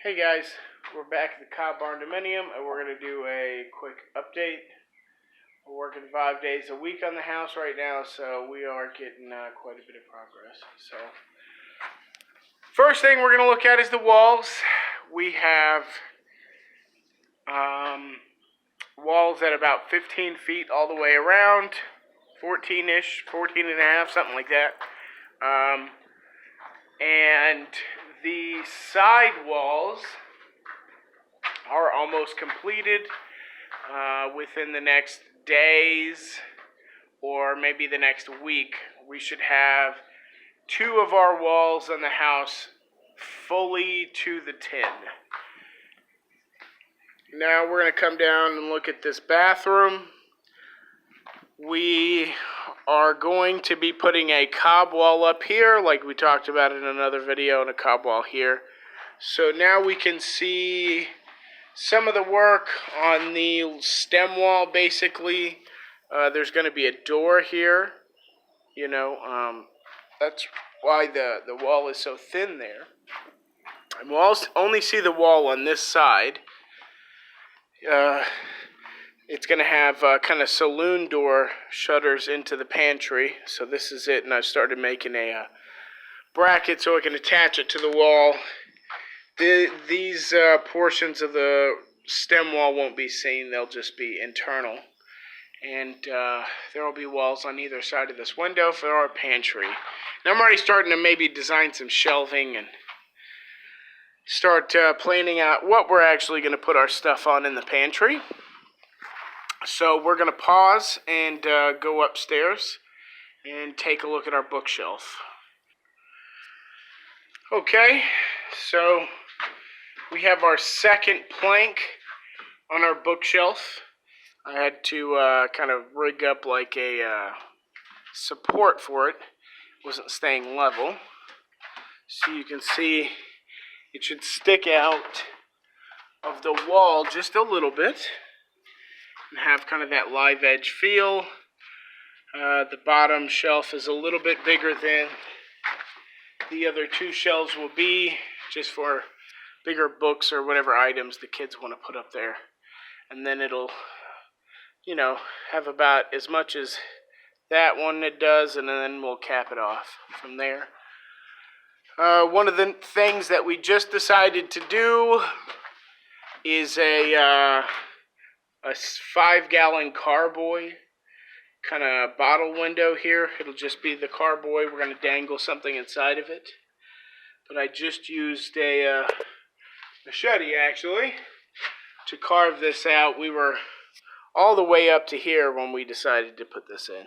Hey guys, we're back at the Barndominium and we're going to do a quick update. We're working 5 days a week on the house right now, so we are getting quite a bit of progress. So, first thing we're going to look at is the walls. We have walls at about 15 feet all the way around, 14-ish, 14 and a half, something like that. And the side walls are almost completed. Within the next days or maybe the next week, we should have 2 of our walls on the house fully to the tin. Now we're going to come down and look at this bathroom. We are going to be putting a cob wall up here, like we talked about in another video, and a cob wall here. So now we can see some of the work on the stem wall. Basically, there's going to be a door here. That's why the wall is so thin there. And we'll only see the wall on this side. It's going to have kind of saloon door shutters into the pantry. So this is it, and I've started making a bracket so I can attach it to the wall. These portions of the stem wall won't be seen. They'll just be internal. And there will be walls on either side of this window for our pantry. Now I'm already starting to maybe design some shelving and start planning out what we're actually going to put our stuff on in the pantry. So we're going to pause and go upstairs and take a look at our bookshelf. Okay, so we have our second plank on our bookshelf. I had to kind of rig up like a support for it. It wasn't staying level. So you can see it should stick out of the wall just a little bit and have kind of that live edge feel. The bottom shelf is a little bit bigger than the other 2 shelves will be, just for bigger books or whatever items the kids want to put up there. And then it'll, have about as much as that one it does, and then we'll cap it off from there. One of the things that we just decided to do is a 5-gallon Carboy kind of bottle window here. It'll just be the Carboy. We're going to dangle something inside of it. But I just used a machete, actually, to carve this out. We were all the way up to here when we decided to put this in.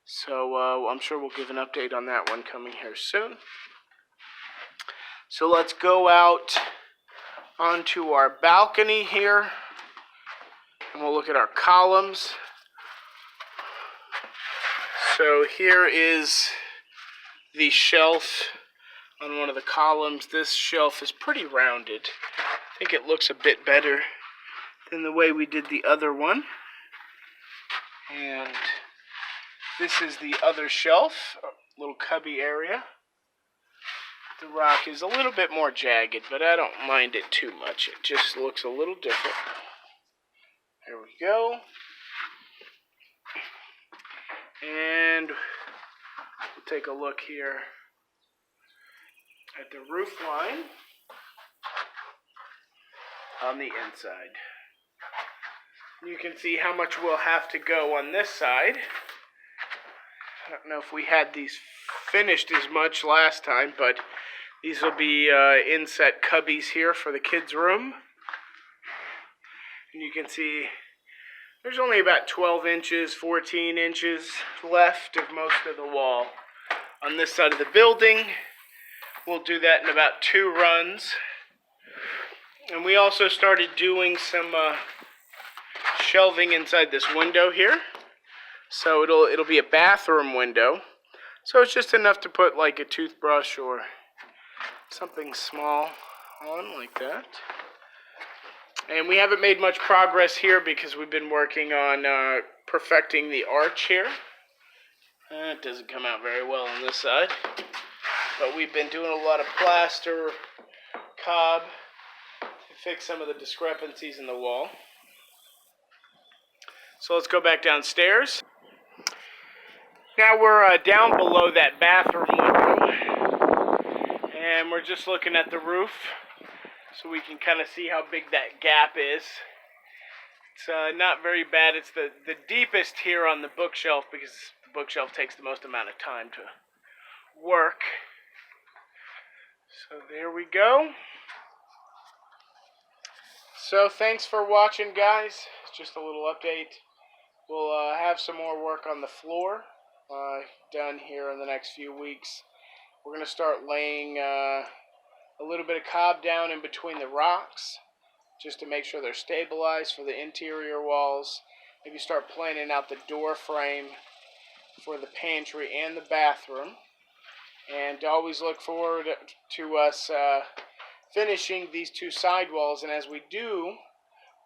So I'm sure we'll give an update on that one coming here soon. So let's go out onto our balcony here, and we'll look at our columns. So here is the shelf on one of the columns. This shelf is pretty rounded. I think it looks a bit better than the way we did the other one. And this is the other shelf, a little cubby area. The rock is a little bit more jagged, but I don't mind it too much. It just looks a little different. There we go. And we'll take a look here at the roof line on the inside. You can see how much we'll have to go on this side. I don't know if we had these finished as much last time, but these will be inset cubbies here for the kids' room. And you can see there's only about 12 inches, 14 inches left of most of the wall on this side of the building. We'll do that in about 2 runs. And we also started doing some shelving inside this window here. So it'll be a bathroom window. So it's just enough to put like a toothbrush or something small on like that. And we haven't made much progress here because we've been working on perfecting the arch here. It doesn't come out very well on this side. But we've been doing a lot of plaster, cob, fix some of the discrepancies in the wall. So let's go back downstairs. Now we're down below that bathroom window, and we're just looking at the roof so we can kind of see how big that gap is. It's not very bad. It's the deepest here on the bookshelf because the bookshelf takes the most amount of time to work. So there we go. So thanks for watching, guys. It's just a little update. We'll have some more work on the floor done here in the next few weeks. We're going to start laying a little bit of cob down in between the rocks, just to make sure they're stabilized for the interior walls. Maybe start planning out the door frame for the pantry and the bathroom. And always look forward to us finishing these two side walls. And as we do,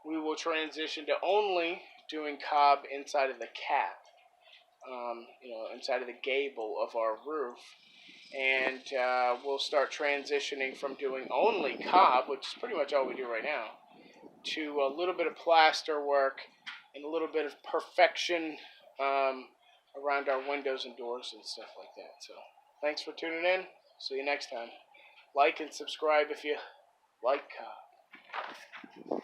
we will transition to only doing cob inside of the cap, inside of the gable of our roof. And we'll start transitioning from doing only cob, which is pretty much all we do right now, to a little bit of plaster work and a little bit of perfection around our windows and doors and stuff like that. So thanks for tuning in. See you next time. Like and subscribe if you like cob.